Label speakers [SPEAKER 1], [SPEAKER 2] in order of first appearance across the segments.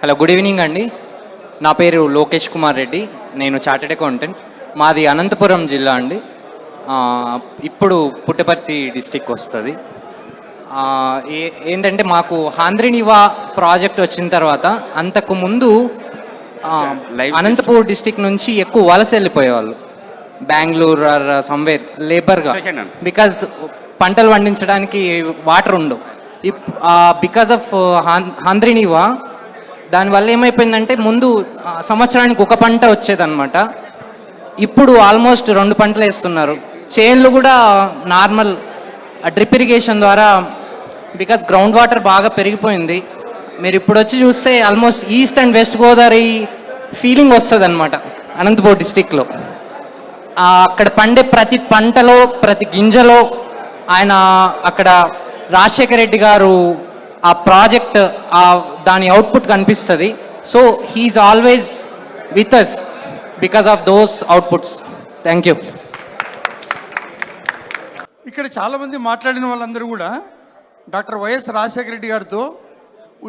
[SPEAKER 1] Hello, good evening అండి. నా పేరు లోకేష్ కుమార్ రెడ్డి. నేను చార్టెడ్ అకౌంటెంట్. మాది అనంతపురం జిల్లా అండి. ఇప్పుడు పుట్టపర్తి డిస్టిక్ వస్తుంది. ఏంటంటే మాకు ఆంధ్రనివా ప్రాజెక్ట్ వచ్చిన తర్వాత అంతకు ముందు అనంతపూర్ డిస్టిక్ నుంచి ఎక్కువ వలస వెళ్ళిపోయేవాళ్ళు బెంగళూరు ఆర్ సమ్వేర్ లేబర్గా. బికాజ్ పంటలు పండించడానికి వాటర్ ఉండవు. బికాజ్ ఆఫ్ ఆంధ్రనివా దానివల్ల ఏమైపోయిందంటే ముందు సంవత్సరానికి ఒక పంట వచ్చేదన్నమాట. ఇప్పుడు ఆల్మోస్ట్ 2 పంటలు వేస్తున్నారు. చేన్లు కూడా నార్మల్ డ్రిప్ ఇరిగేషన్ ద్వారా, బికాజ్ గ్రౌండ్ వాటర్ బాగా పెరిగిపోయింది. మీరు ఇప్పుడు వచ్చి చూస్తే almost east and west Godavari feeling వస్తుంది అనమాట అనంతపూర్ డిస్టిక్లో. అక్కడ పండే ప్రతి పంటలో ప్రతి గింజలో ఆయన అక్కడ రాజశేఖర రెడ్డి గారు ఆ ప్రాజెక్ట్ దాని అవుట్పుట్ కనిపిస్తుంది. So he is always with us because of those outputs. Thank you.
[SPEAKER 2] ఇక్కడ చాలామంది మాట్లాడిన వాళ్ళందరూ కూడా డాక్టర్ వైఎస్ రాజశేఖర రెడ్డి గారితో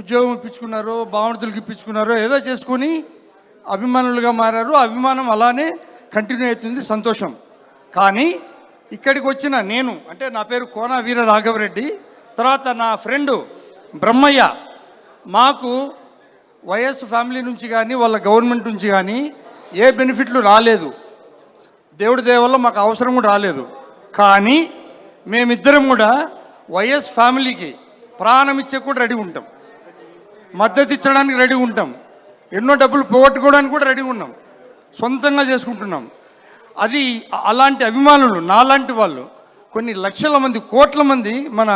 [SPEAKER 2] ఉద్యోగం ఇప్పించుకున్నారు, భావనతులకు ఇప్పించుకున్నారు, ఏదో చేసుకొని అభిమానులుగా మారారు. అభిమానం అలానే కంటిన్యూ అవుతుంది, సంతోషం. కానీ ఇక్కడికి వచ్చిన నేను, అంటే నా పేరు కోన వీర రాఘవరెడ్డి, తర్వాత నా ఫ్రెండు బ్రహ్మయ్య, మాకు వైఎస్ ఫ్యామిలీ నుంచి కానీ వాళ్ళ గవర్నమెంట్ నుంచి కానీ ఏ బెనిఫిట్లు రాలేదు. దేవుడి దయ వల్ల మాకు అవసరం కూడా రాలేదు. కానీ మేమిద్దరం కూడా వైఎస్ ఫ్యామిలీకి ప్రాణం ఇచ్చే కూడా రెడీ ఉంటాం, మద్దతు ఇచ్చడానికి రెడీ ఉంటాం, ఎన్నో డబ్బులు పోగొట్టుకోవడానికి కూడా రెడీ ఉన్నాం, సొంతంగా చేసుకుంటున్నాం. అది అలాంటి అభిమానులు నాలాంటి వాళ్ళు కొన్ని లక్షల మంది, కోట్ల మంది మన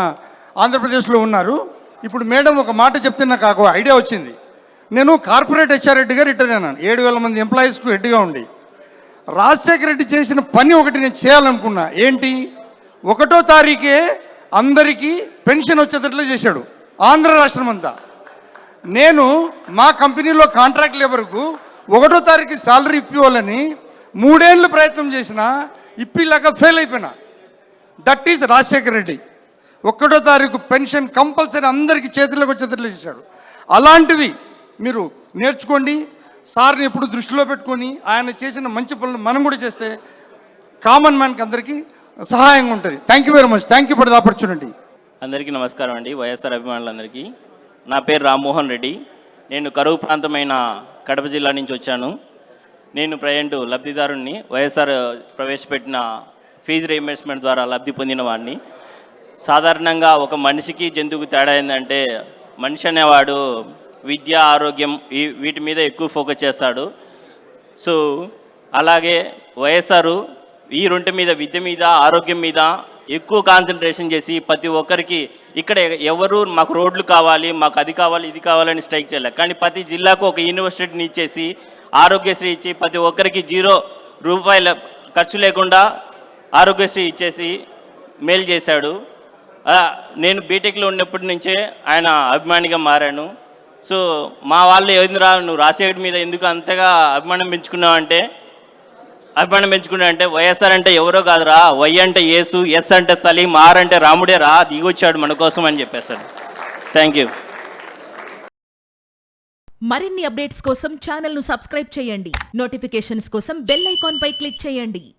[SPEAKER 2] ఆంధ్రప్రదేశ్లో ఉన్నారు. ఇప్పుడు మేడం ఒక మాట చెప్తే నాకు ఐడియా వచ్చింది. నేను కార్పొరేట్ హెచ్ఆర్ హెడ్గా రిటైర్ అయినాను, 7,000 మంది ఎంప్లాయీస్కు హెడ్గా ఉండి. రాజశేఖర రెడ్డి చేసిన పని ఒకటి నేను చేయాలనుకున్నా. ఏంటి? 1వ తారీఖే అందరికీ పెన్షన్ వచ్చేటట్లు చేశాడు ఆంధ్ర రాష్ట్రం అంతా. నేను మా కంపెనీలో కాంట్రాక్ట్ లేబర్కు 1వ తారీఖు శాలరీ ఇప్పివ్వాలని 3 ఏళ్ళు ప్రయత్నం చేసినా ఇప్పిలాగా ఫెయిల్ అయిపోయినా. That is Rajasekhara Reddy. 1వ తారీఖు పెన్షన్ కంపల్సరీ అందరికీ చేతుల్లోకి వచ్చేటట్లు చేశాడు. అలాంటివి మీరు నేర్చుకోండి. సార్ని ఎప్పుడు దృష్టిలో పెట్టుకొని ఆయన చేసిన మంచి పనులు మనం కూడా చేస్తే కామన్ మ్యాన్కి అందరికీ సహాయంగా ఉంటుంది. Thank you very much. Thank you for the opportunity.
[SPEAKER 3] అందరికీ నమస్కారం అండి. వైఎస్ఆర్ అభిమానులందరికీ నా పేరు రామ్మోహన్ రెడ్డి. నేను కరువు ప్రాంతమైన కడప జిల్లా నుంచి వచ్చాను. నేను ప్రజెంట్ లబ్ధిదారుణ్ణి. వైఎస్ఆర్ ప్రవేశపెట్టిన ఫీజు రీయింబర్స్మెంట్ ద్వారా లబ్ధి పొందిన వాడిని. సాధారణంగా ఒక మనిషికి జంతువుకు తేడా ఏంటంటే, మనిషి అనేవాడు విద్య, ఆరోగ్యం వీటి మీద ఎక్కువ ఫోకస్ చేస్తాడు. సో అలాగే వైఎస్ఆర్ ఈ 2 మీద, విద్య మీద, ఆరోగ్యం మీద ఎక్కువ కాన్సన్ట్రేషన్ చేసి ప్రతి ఒక్కరికి ఇక్కడ ఎవరు మాకు రోడ్లు కావాలి, మాకు అది కావాలి, ఇది కావాలని స్ట్రైక్ చేయలేదు. కానీ ప్రతి జిల్లాకు ఒక యూనివర్సిటీని ఇచ్చేసి, ఆరోగ్యశ్రీ ఇచ్చి ప్రతి ఒక్కరికి ₹0 ఖర్చు లేకుండా ఆరోగ్యశ్రీ ఇచ్చేసి మేలు చేశాడు. నేను బీటెక్లో ఉన్నప్పటి నుంచే ఆయన అభిమానిగా మారాను. సో మా వాళ్ళు ఏందిరా నువ్వు రాజశేఖర్ మీద ఎందుకు అంతగా అభిమానం పెంచుకున్నావు అంటే వైఎస్ఆర్ అంటే ఎవరో కాదురా, వై అంటే యేసు, ఎస్ అంటే సలీం, ఆర్ అంటే రాముడే రా, దిగొచ్చాడు మన కోసం అని చెప్పేశాడు. Thank you.
[SPEAKER 4] మరిన్ని అప్డేట్స్ కోసం ఛానల్ను సబ్స్క్రైబ్ చేయండి. నోటిఫికేషన్స్ కోసం బెల్ ఐకాన్ పై క్లిక్ చేయండి.